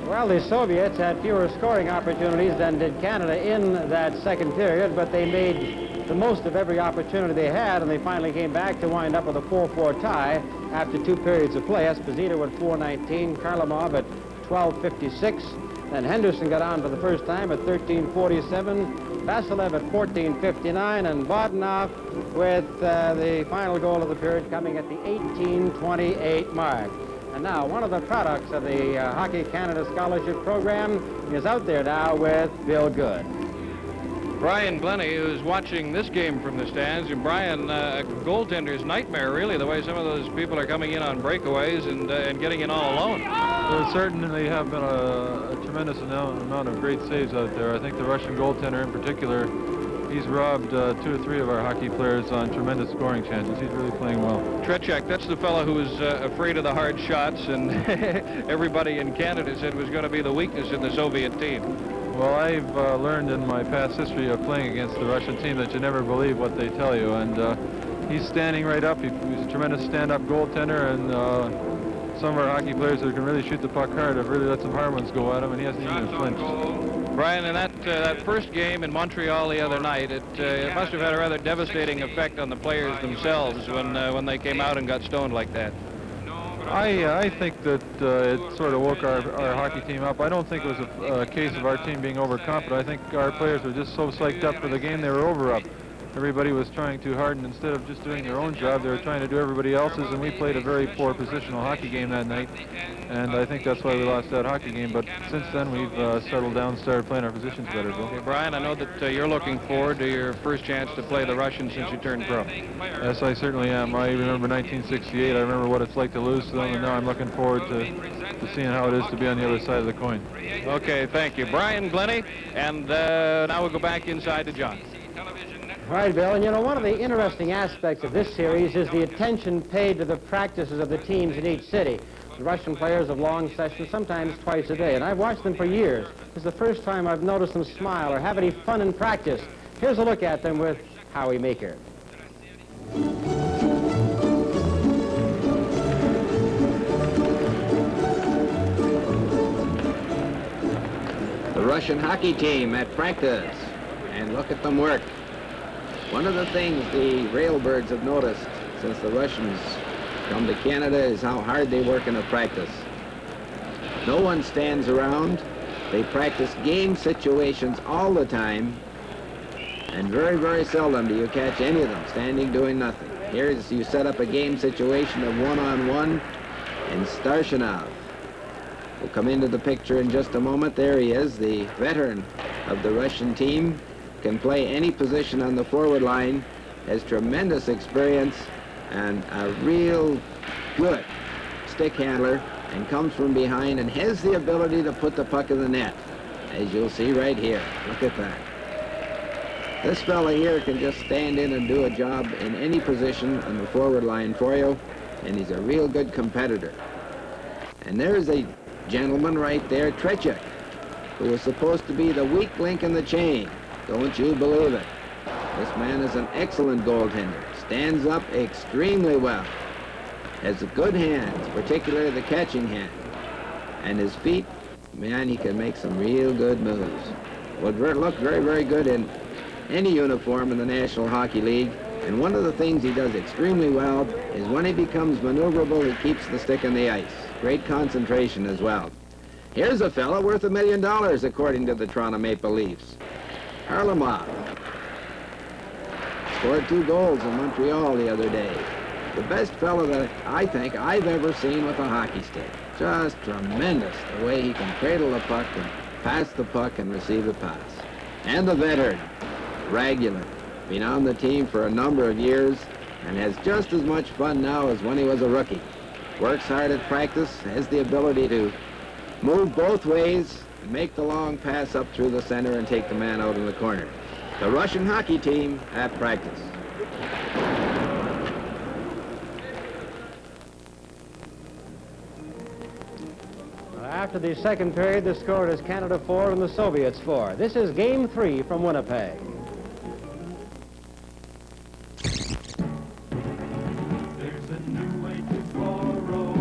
Well, the Soviets had fewer scoring opportunities than did Canada in that second period, but they made the most of every opportunity they had, and they finally came back to wind up with a 4-4 tie after 2 periods of play. Esposito at 4:19, Karlamov at 12:56. Then Henderson got on for the first time at 13:47, Vasilev at 14:59, and Vodunov with the final goal of the period coming at the 18:28 mark. And now, one of the products of the Hockey Canada Scholarship Program is out there now with Bill Good. Brian Glennie, who's watching this game from the stands, and Brian, a goaltender's nightmare, really, the way some of those people are coming in on breakaways and getting in all alone. There certainly have been a tremendous amount of great saves out there. I think the Russian goaltender in particular, he's robbed 2 or 3 of our hockey players on tremendous scoring chances. He's really playing well. Tretiak, that's the fellow who was afraid of the hard shots, and everybody in Canada said was going to be the weakness in the Soviet team. Well, I've learned in my past history of playing against the Russian team that you never believe what they tell you, and he's standing right up. He's a tremendous stand-up goaltender, and some of our hockey players that can really shoot the puck hard have really let some hard ones go at him, and he hasn't even flinched. Brian, in that first game in Montreal the other night, it must have had a rather devastating effect on the players themselves when they came out and got stoned like that. I think that it sort of woke our hockey team up. I don't think it was a case of our team being overconfident. I think our players were just so psyched up for the game they were over up. Everybody was trying too hard, and instead of just doing their own job, they were trying to do everybody else's, and we played a very poor positional hockey game that night, and I think that's why we lost that hockey game. But since then, we've settled down and started playing our positions better, Bill. Okay, Brian, I know that you're looking forward to your first chance to play the Russians since you turned pro. Yes, I certainly am. I remember 1968. I remember what it's like to lose to them, and now I'm looking forward to seeing how it is to be on the other side of the coin. Okay, thank you. Brian Glennie, and now we'll go back inside to John. All right, Bill, and you know, one of the interesting aspects of this series is the attention paid to the practices of the teams in each city. The Russian players have long sessions, sometimes twice a day, and I've watched them for years. This is the first time I've noticed them smile or have any fun in practice. Here's a look at them with Howie Meeker. The Russian hockey team at practice, and look at them work. One of the things the Railbirds have noticed since the Russians come to Canada is how hard they work in a practice. No one stands around. They practice game situations all the time, and very, very seldom do you catch any of them standing doing nothing. Here's you set up a game situation of one-on-one, and Starshinov will come into the picture in just a moment. There he is, the veteran of the Russian team. Can play any position on the forward line, has tremendous experience, and a real good stick handler, and comes from behind and has the ability to put the puck in the net, as you'll see right here. Look at that. This fella here can just stand in and do a job in any position on the forward line for you, and he's a real good competitor. And there's a gentleman right there, Tretiak, who was supposed to be the weak link in the chain. Don't you believe it? This man is an excellent goaltender. Stands up extremely well. Has good hands, particularly the catching hand. And his feet, man, he can make some real good moves. Would look very, very good in any uniform in the National Hockey League. And one of the things he does extremely well is when he becomes maneuverable, he keeps the stick on the ice. Great concentration as well. Here's a fella worth $1 million, according to the Toronto Maple Leafs. Karlamov scored 2 goals in Montreal the other day. The best fellow that I think I've ever seen with a hockey stick. Just tremendous the way he can cradle the puck and pass the puck and receive the pass. And the veteran, Regular, been on the team for a number of years and has just as much fun now as when he was a rookie. Works hard at practice, has the ability to move both ways, make the long pass up through the center and take the man out in the corner. The Russian hockey team at practice. After the second period, the score is Canada 4 and the Soviets 4. This is Game 3 from Winnipeg. A new way to borrow.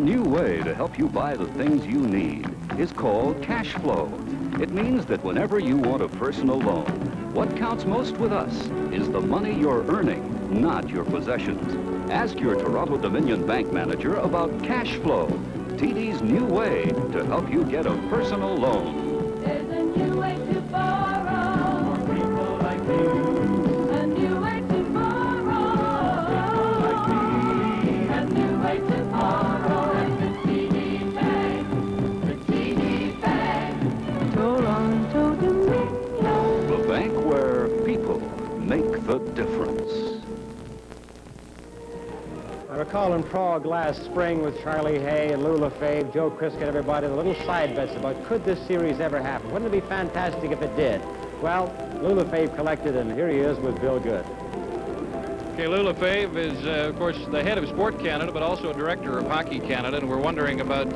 new way to help you buy the things you need is called cash flow. It means that whenever you want a personal loan, what counts most with us is the money you're earning, not your possessions. Ask your Toronto Dominion Bank manager about cash flow, TD's new way to help you get a personal loan. There's a new way to borrow for people like you. A new way to borrow for people like me. A new way to borrow at the TD Bank. The TD Bank. Toronto Dominion. The bank where people make the difference. I recall in Prague last spring with Charlie Hay and Lou Lefebvre, Joe Crisket, everybody, the little side bets about could this series ever happen? Wouldn't it be fantastic if it did? Well, Lou Lefebvre collected, and here he is with Bill Good. Okay, Lou Lefebvre is, of course, the head of Sport Canada, but also a director of Hockey Canada, and we're wondering about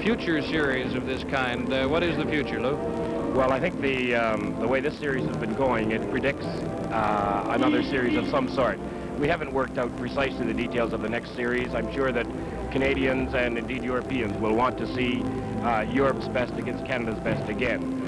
future series of this kind. What is the future, Lou? Well, I think the way this series has been going, it predicts another series of some sort. We haven't worked out precisely the details of the next series. I'm sure that Canadians and indeed Europeans will want to see Europe's best against Canada's best again.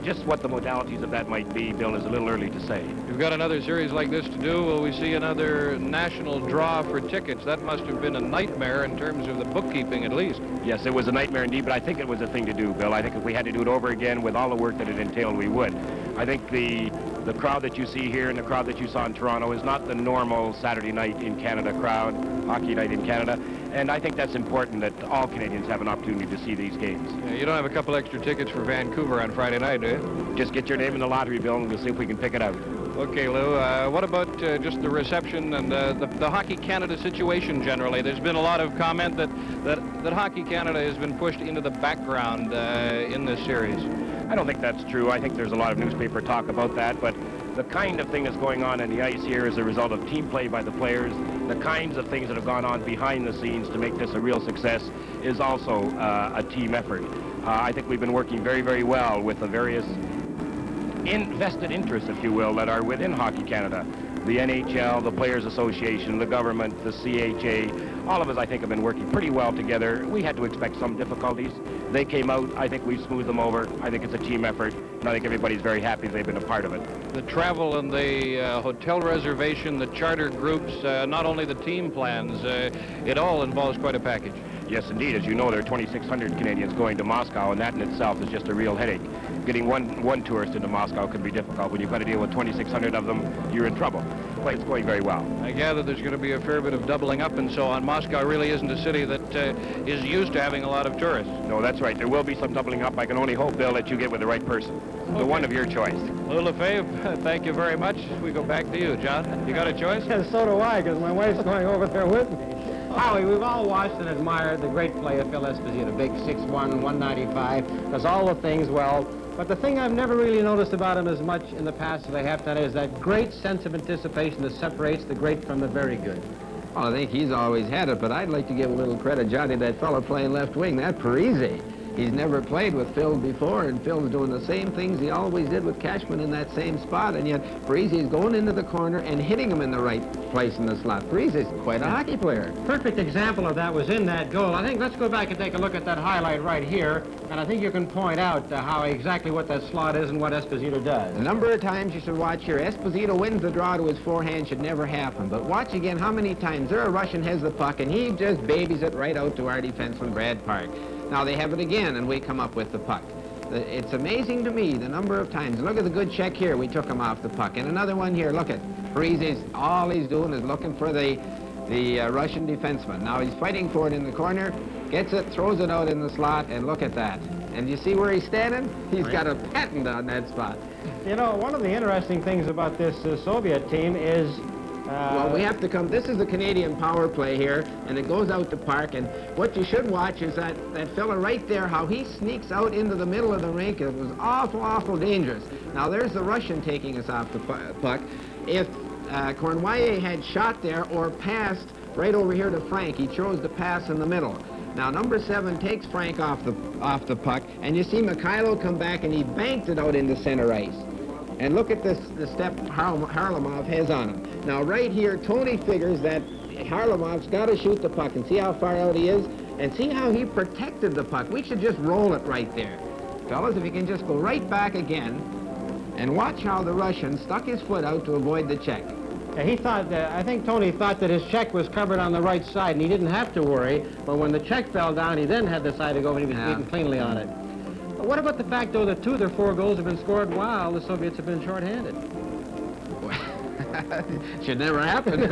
Just what the modalities of that might be, Bill, is a little early to say. We've got another series like this to do. Will we see another national draw for tickets? That must have been a nightmare in terms of the bookkeeping, at least. Yes, it was a nightmare indeed, but I think it was a thing to do, Bill. I think if we had to do it over again with all the work that it entailed, we would. I think the crowd that you see here and the crowd that you saw in Toronto is not the normal Saturday night in Canada crowd, hockey night in Canada, and I think that's important that all Canadians have an opportunity to see these games. Yeah, you don't have a couple extra tickets for Vancouver on Friday night, do you? Just get your name in the lottery, Bill, and we'll see if we can pick it out. Okay, Lou, what about just the reception and the Hockey Canada situation generally? There's been a lot of comment that Hockey Canada has been pushed into the background in this series. I don't think that's true. I think there's a lot of newspaper talk about that, but the kind of thing that's going on in the ice here is a result of team play by the players. The kinds of things that have gone on behind the scenes to make this a real success is also a team effort. I think we've been working very, very well with the various invested interests, if you will, that are within Hockey Canada. The NHL, the Players Association, the government, the CHA, all of us, I think, have been working pretty well together. We had to expect some difficulties. They came out. I think we've smoothed them over. I think it's a team effort, and I think everybody's very happy they've been a part of it. The travel and the hotel reservation, the charter groups, not only the team plans, it all involves quite a package. Yes, indeed. As you know, there are 2,600 Canadians going to Moscow, and that in itself is just a real headache. Getting one tourist into Moscow can be difficult. When you've got to deal with 2,600 of them, you're in trouble. But it's going very well. I gather there's going to be a fair bit of doubling up and so on. Moscow really isn't a city that is used to having a lot of tourists. No, that's right. There will be some doubling up. I can only hope, Bill, that you get with the right person. Okay. The one of your choice. Lou Lefebvre, thank you very much. We go back to you, John. You got a choice? Yeah, so do I, because my wife's going over there with me. Howie, we've all watched and admired the great play of Phil Esposito, big 6'1", 195, does all the things well. But the thing I've never really noticed about him as much in the past as I have done is that great sense of anticipation that separates the great from the very good. Well, I think he's always had it, but I'd like to give a little credit, Johnny, that fellow playing left wing, that Parisi. He's never played with Phil before, and Phil's doing the same things he always did with Cashman in that same spot, and yet Parisi's going into the corner and hitting him in the right place in the slot. Parisi's quite a hockey player. Perfect example of that was in that goal. I think let's go back and take a look at that highlight right here, and I think you can point out how exactly what that slot is and what Esposito does. The number of times you should watch here, Esposito wins the draw to his forehand should never happen, but watch again how many times there a Russian has the puck, and he just babies it right out to our defenseman, Brad Park. Now they have it again, and we come up with the puck. It's amazing to me the number of times. Look at the good check here. We took him off the puck. And another one here. Look at Parisi's. All he's doing is looking for the Russian defenseman. Now he's fighting for it in the corner, gets it, throws it out in the slot, and look at that. And you see where he's standing? He's got a patent on that spot. You know, one of the interesting things about this Soviet team is well, we have to come. This is the Canadian power play here, and it goes out to Park. And what you should watch is that fella right there, how he sneaks out into the middle of the rink. It was awful, awful dangerous. Now, there's the Russian taking us off the puck. If Cornwallis had shot there or passed right over here to Frank, he chose to pass in the middle. Now, number 7 takes Frank off the puck, and you see Mikhailo come back, and he banked it out into center ice. And look at this, the step Harlamov has on him. Now, right here, Tony figures that Harlamov's got to shoot the puck. And see how far out he is? And see how he protected the puck. We should just roll it right there. Fellas, if you can just go right back again and watch how the Russian stuck his foot out to avoid the check. Yeah, he thought, I think Tony thought that his check was covered on the right side, and he didn't have to worry. But when the check fell down, he then had the side to go, and he was beaten cleanly on it. But what about the fact, though, that 2 of their 4 goals have been scored while the Soviets have been shorthanded? Should never happen.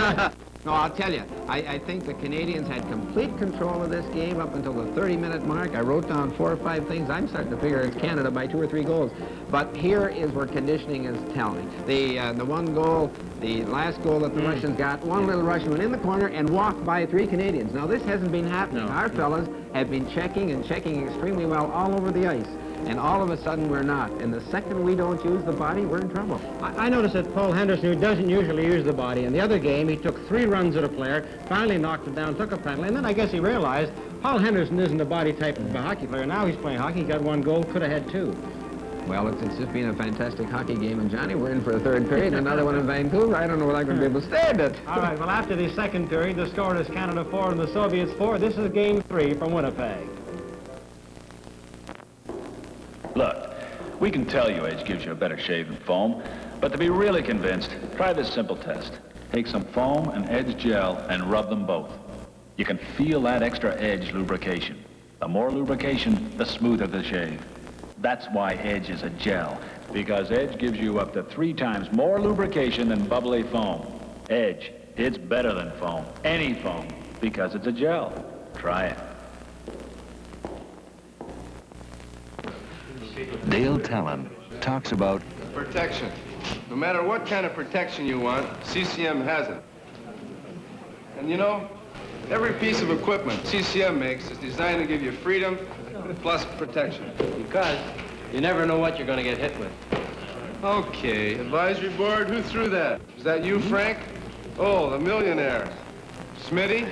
No, I'll tell you, I think the Canadians had complete control of this game up until the 30-minute mark. I wrote down 4 or 5 things. I'm starting to figure it's Canada by 2 or 3 goals. But here is where conditioning is telling. The one goal, the last goal that the Russians got, one little Russian went in the corner and walked by 3 Canadians. Now, this hasn't been happening. Our fellas have been checking and checking extremely well all over the ice. And all of a sudden, we're not. And the second we don't use the body, we're in trouble. I noticed that Paul Henderson, who doesn't usually use the body, in the other game, he took 3 runs at a player, finally knocked him down, took a penalty, and then I guess he realized Paul Henderson isn't the body type of a hockey player. Now he's playing hockey, he got 1 goal, could have had 2. Well, it's just been a fantastic hockey game, and Johnny, we're in for a 3rd period, another one in Vancouver. I don't know whether I'm going to be able to stand it. All right, well, after the 2nd period, the score is Canada 4 and the Soviets 4. This is game 3 from Winnipeg. Look, we can tell you Edge gives you a better shave than foam, but to be really convinced, try this simple test. Take some foam and Edge gel and rub them both. You can feel that extra Edge lubrication. The more lubrication, the smoother the shave. That's why Edge is a gel, because Edge gives you up to 3 times more lubrication than bubbly foam. Edge, it's better than foam, any foam, because it's a gel. Try it. Dale Talon talks about protection. No matter what kind of protection you want, CCM has it. And you know, every piece of equipment CCM makes is designed to give you freedom plus protection. Because you never know what you're going to get hit with. Okay, advisory board, who threw that? Is that you, Frank? Oh, the millionaire. Smitty?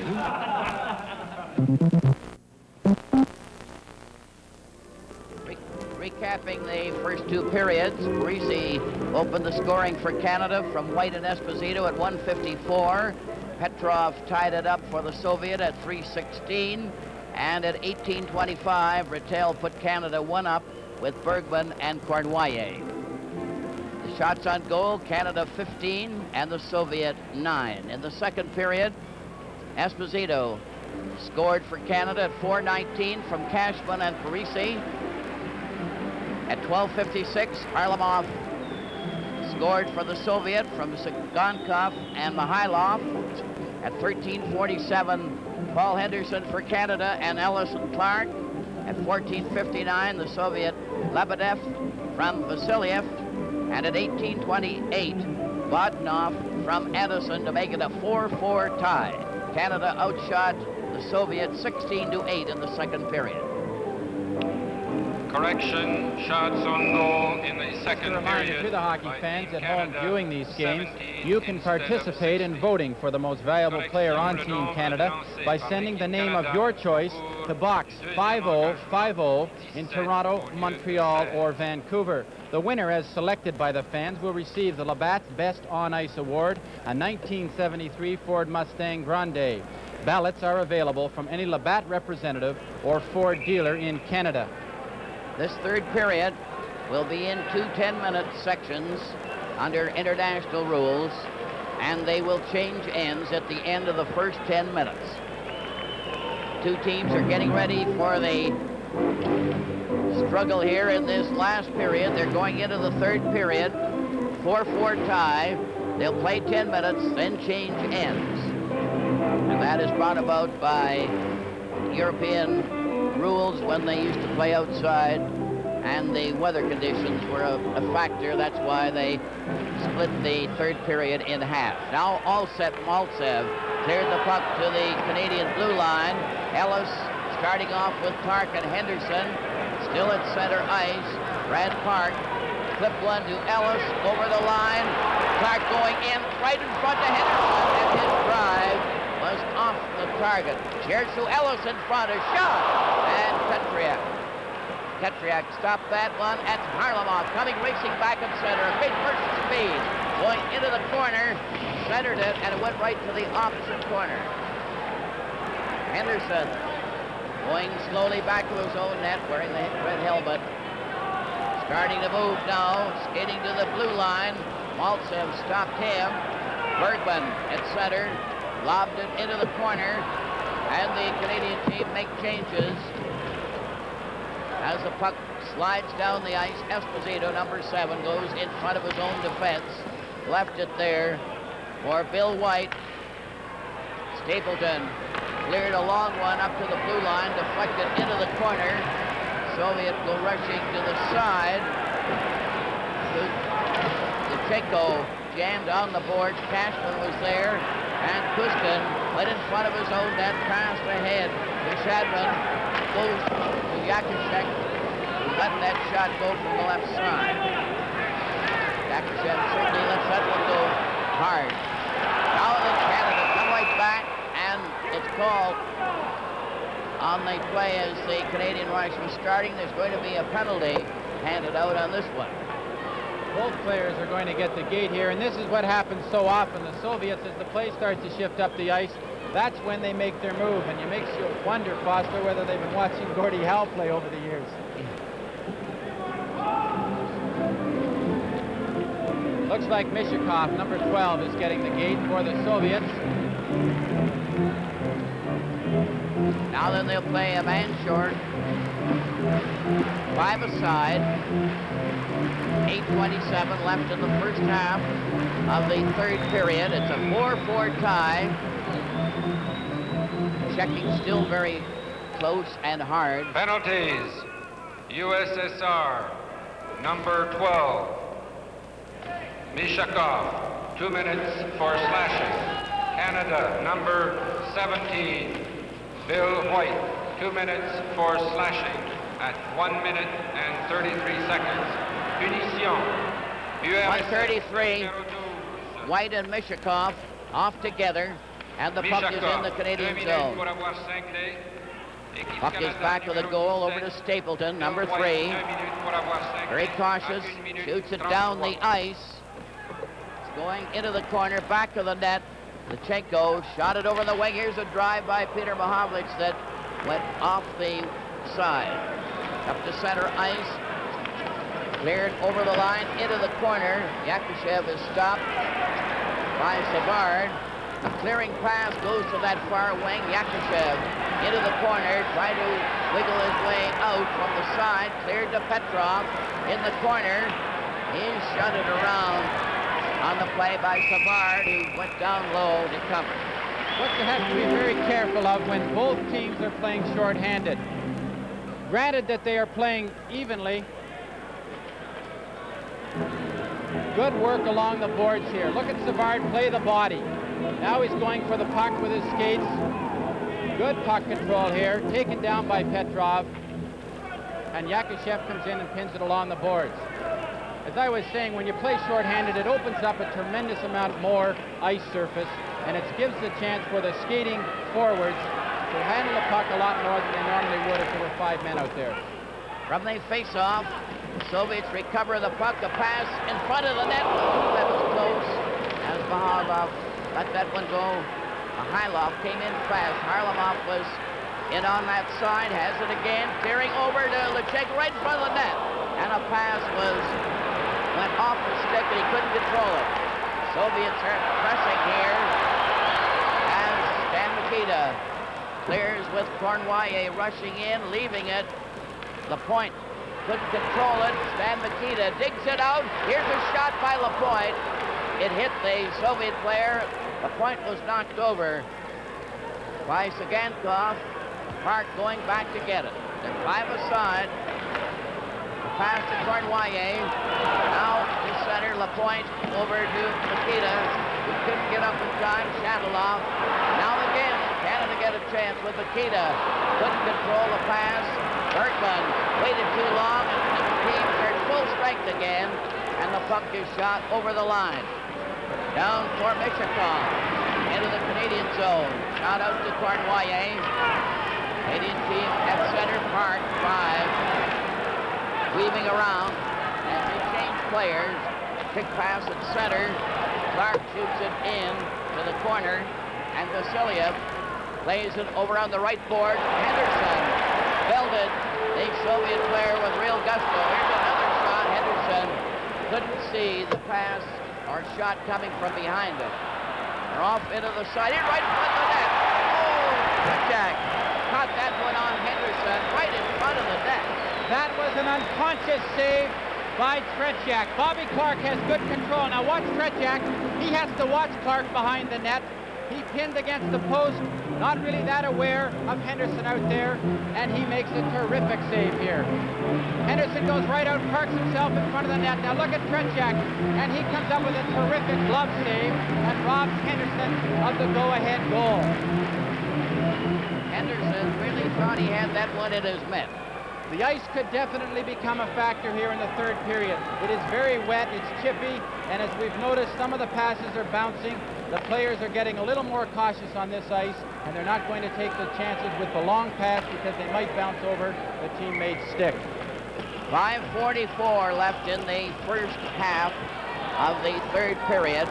Recapping the first 2 periods, Parisi opened the scoring for Canada from White and Esposito at 1:54. Petrov tied it up for the Soviet at 3:16. And at 18:25, Rattel put Canada 1 up with Bergman and Cournoyer. The shots on goal, Canada 15 and the Soviet 9. In the 2nd period, Esposito scored for Canada at 4:19 from Cashman and Parisi. At 12:56, Harlamov scored for the Soviet from Sigankov and Mihailov. At 13:47, Paul Henderson for Canada and Ellis and Clark. At 14:59, the Soviet Lebedev from Vasiliev. And at 18:28, Vodnov from Edison to make it a 4-4 tie. Canada outshot the Soviet 16-8 in the 2nd period. Correction, shots on goal in the 2nd Reminder period. to the hockey fans at home viewing these games, you can participate in voting for the most valuable player on Team Canada by sending the name of your choice to Box 5050 in Toronto, Montreal, or Vancouver. The winner, as selected by the fans, will receive the Labatt's Best On Ice Award, a 1973 Ford Mustang Grande. Ballots are available from any Labatt representative or Ford dealer in Canada. This 3rd period will be in 2 10-minute sections under international rules, and they will change ends at the end of the first 10 minutes. 2 teams are getting ready for the struggle here in this last period. They're going into the 3rd period, 4-4 tie. They'll play 10 minutes, then change ends. And that is brought about by European rules when they used to play outside, and the weather conditions were a factor. That's why they split the 3rd period in half. Now Alset Maltsev cleared the puck to the Canadian blue line. Ellis starting off with Clark and Henderson, still at center ice. Brad Park flipped one to Ellis over the line. Clark going in right in front of Henderson, and his drive was off the target. Here's to Ellis in front, a shot, and Petriak stopped that one. That's Harlamov coming racing back in center. A big burst of speed going into the corner, centered it, and it went right to the opposite corner. Henderson Going slowly back to his own net, wearing the red helmet. Starting to move now, skating to the blue line. Maltsev stopped him. Bergman at center, lobbed it into the corner, and the Canadian team make changes. As the puck slides down the ice, Esposito, number 7, goes in front of his own defense. Left it there for Bill White. Stapleton cleared a long one up to the blue line, deflected into the corner. Soviet go rushing to the side. Lecheko jammed on the boards. Cashman was there, and Kuskin went in front of his own net, passed ahead to Shadman. Goes to Yakashek, who let that shot go from the left side. Yakashek certainly lets that one go hard. Now the Canada come right back, and it's called on the play as the Canadian rush was starting. There's going to be a penalty handed out on this one. Both players are going to get the gate here, and this is what happens so often. The Soviets, as the play starts to shift up the ice, that's when they make their move, and it makes you wonder, Foster, whether they've been watching Gordie Howe play over the years. Looks like Mishakov, number 12, is getting the gate for the Soviets. Now then they'll play a man short. 5 aside. 8:27 left in the first half of the third period. It's a 4-4 tie. Checking still very close and hard. Penalties. USSR, number 12. Mishakov, 2 minutes for slashes. Canada, number 17. Bill White, 2 minutes for slashing at 1 minute and 33 seconds. Punition. 1:33. White and Mishakov off together, and the puck is in the Canadian zone. Puck is back to the goal, over to Stapleton, number 3. Very cautious, shoots it down the ice. It's going into the corner, back to the net. Lecheko shot it over the wing. Here's a drive by Peter Mahovlich that went off the side. Up to center ice. Cleared over the line into the corner. Yakushev is stopped by Savard. A clearing pass goes to that far wing. Yakushev into the corner, trying to wiggle his way out from the side. Cleared to Petrov in the corner. He shut it around on the play by Savard, who went down low to cover. What you have to be very careful of when both teams are playing shorthanded. Granted that they are playing evenly. Good work along the boards here. Look at Savard play the body. Now he's going for the puck with his skates. Good puck control here, taken down by Petrov. And Yakushev comes in and pins it along the boards. As I was saying, when you play shorthanded, it opens up a tremendous amount more ice surface, and it gives the chance for the skating forwards to handle the puck a lot more than they normally would if there were 5 men out there. From the face-off, the Soviets recover the puck. A pass in front of the net. That was close as Maharlov let that one go. Mihailov came in fast. Harlamov was in on that side, has it again, clearing over to Lechek right in front of the net. And a pass went off the stick and he couldn't control it. Soviets are pressing here as Stan Mikita clears with Cornwallis rushing in, leaving it. Lapointe couldn't control it. Stan Mikita digs it out. Here's a shot by Lapointe. It hit the Soviet player. Lapointe was knocked over by Sagankov. Park going back to get it. They're 5 aside. The pass to Cornwallis. Now to center. Lapointe over to Mikita, who couldn't get up in time. Shataloff. Now again, Canada get a chance with Mikita. Couldn't control the pass. Bergman waited too long, and the team turned full strength again, and the puck is shot over the line. Down for Mishakov, into the Canadian zone. Shot out to Cornwallis. Canadian team at center, Park, 5. Weaving around, and they change players. Quick pass at center. Clark shoots it in to the corner, and Vasiliev plays it over on the right board. Henderson belted the Soviet player with real gusto. Here's another shot. Henderson couldn't see the pass or shot coming from behind him. They're off into the side. Here, right in front of the net. Oh, Tretiak caught that one on Henderson right in front of the net. That was an unconscious save by Tretiak. Bobby Clark has good control. Now watch Tretiak. He has to watch Clark behind the net. He pinned against the post, not really that aware of Henderson out there, and he makes a terrific save here. Henderson goes right out, parks himself in front of the net. Now look at Tretiak, and he comes up with a terrific glove save and robs Henderson of the go-ahead goal. Henderson really thought he had that one in his mitt. The ice could definitely become a factor here in the third period. It is very wet, it's chippy, and as we've noticed, some of the passes are bouncing. The players are getting a little more cautious on this ice, and they're not going to take the chances with the long pass because they might bounce over the teammate's stick. 5:44 left in the first half of the third period.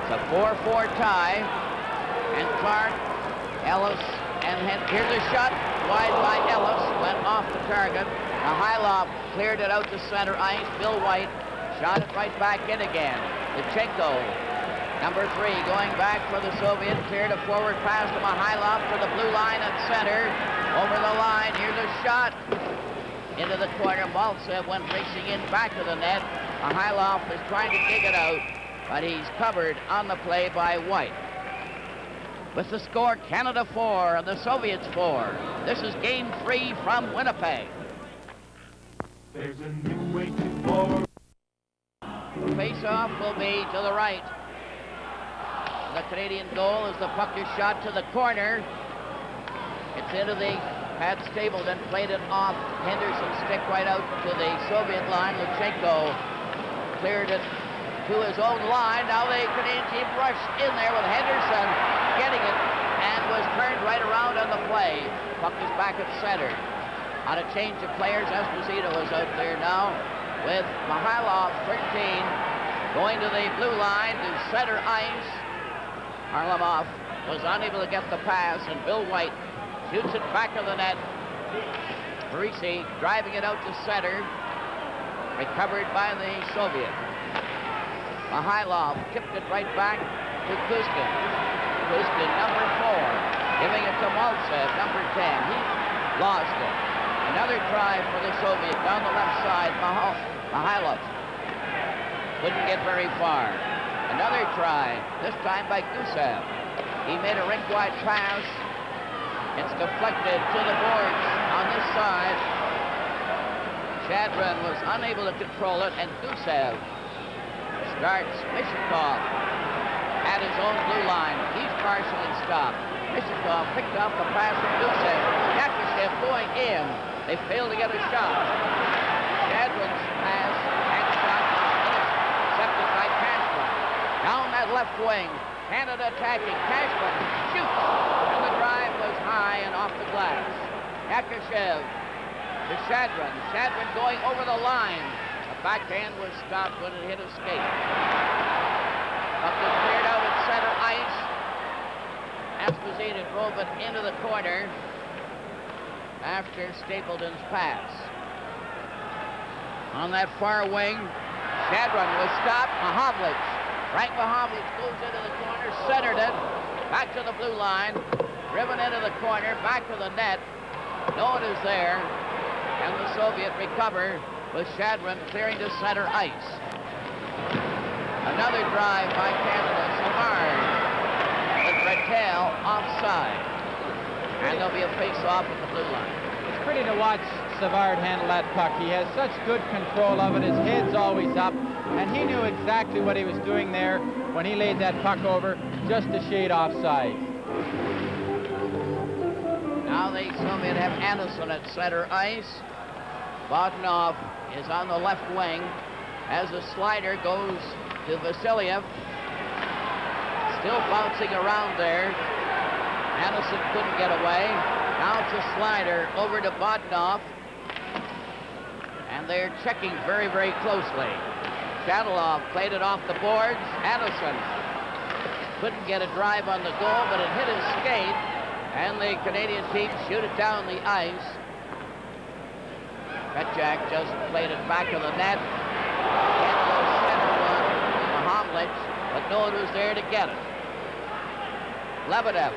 It's a 4-4 tie, and Clark, Ellis, and here's a shot wide by Ellis, went off the target. Now Hylov cleared it out to center ice. Bill White shot it right back in again. Lechenko, number 3, going back for the Soviet, cleared a forward pass to Mihailov to the blue line at center. Over the line, here's a shot into the corner. Maltsev went racing in back of the net. Mihailov is trying to dig it out, but he's covered on the play by White. With the score, Canada 4 and the Soviets 4. This is Game 3 from Winnipeg. There's a new way to forward. The face-off will be to the right. The Canadian goal as the puck is shot to the corner. It's into the Pat Stapleton, played it off Henderson's stick right out to the Soviet line. Lechenko cleared it to his own line. Now the Canadian team rushed in there with Henderson getting it and was turned right around on the play. Puck is back at center. On a change of players, Esposito is out there now with Mihailov, 13, going to the blue line to center ice. Harlamov was unable to get the pass, and Bill White shoots it back of the net. Parisi driving it out to center, recovered by the Soviet. Mihailov tipped it right back to Kuzkin. Kuzkin, number 4, giving it to Maltsev, number 10. He lost it. Another try for the Soviet down the left side. Mihailov couldn't get very far. Another try, this time by Gusev. He made a rink-wide pass. It's deflected to the boards on this side. Shadron was unable to control it, and Gusev starts Mishikov at his own blue line. He's partially stopped. Mishikov picked up the pass from Gusev. Yakashev going in. They failed to get a shot. Shadron's pass and shot was intercepted by Cashman. Down that left wing, Canada attacking. Cashman shoots, and the drive was high and off the glass. Yakashev to Shadron. Shadron going over the line. The backhand was stopped when it hit his skate. Puck was cleared out at center ice. Esposito drove it into the corner after Stapleton's pass. On that far wing, Shadron was stopped. Mahovlich. Frank Mahovlich goes into the corner, centered it, back to the blue line, driven into the corner, back to the net. No one is there, and the Soviet recover with Shadron clearing to center ice. Another drive by Canada. Savard with Rattel offside. And there'll be a face-off at the blue line. It's pretty to watch Savard handle that puck. He has such good control of it. His head's always up, and he knew exactly what he was doing there when he laid that puck over, just a shade offside. Now the Soviet have Anderson at center ice. Bogdanov is on the left wing as the slider goes to Vasiliev. Still bouncing around there. Anderson couldn't get away. Now it's a slider over to Bogdanov. And they're checking very, very closely. Shadalov played it off the boards. Anderson couldn't get a drive on the goal, but it hit his skate. And the Canadian team shoot it down the ice. Petchak just played it back of the net. Canada center one to Homlich, but no one was there to get it. Lebedev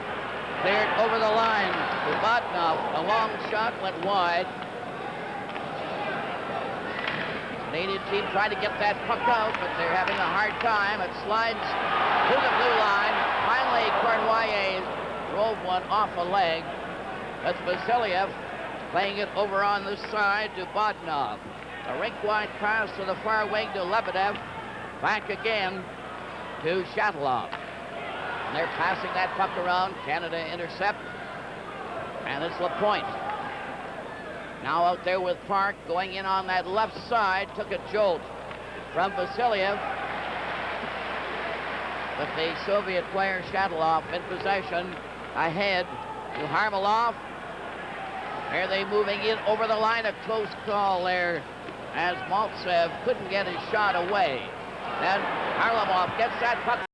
cleared over the line to Botnov. A long shot went wide. Canadian team tried to get that puck out, but they're having a hard time. It slides to the blue line. Finally, Cournoyer drove one off a leg. That's Vasiliev playing it over on the side to Botnov. A rink-wide pass to the far wing to Lebedev. Back again to Shatilov. And they're passing that puck around. Canada intercept. And it's Lapointe. Now out there with Park, going in on that left side, took a jolt from Vasiliev. But the Soviet player Shatilov in possession, ahead to Harmelov. Are they moving in over the line? A close call there as Maltsev couldn't get his shot away. Then Harlamov gets that puck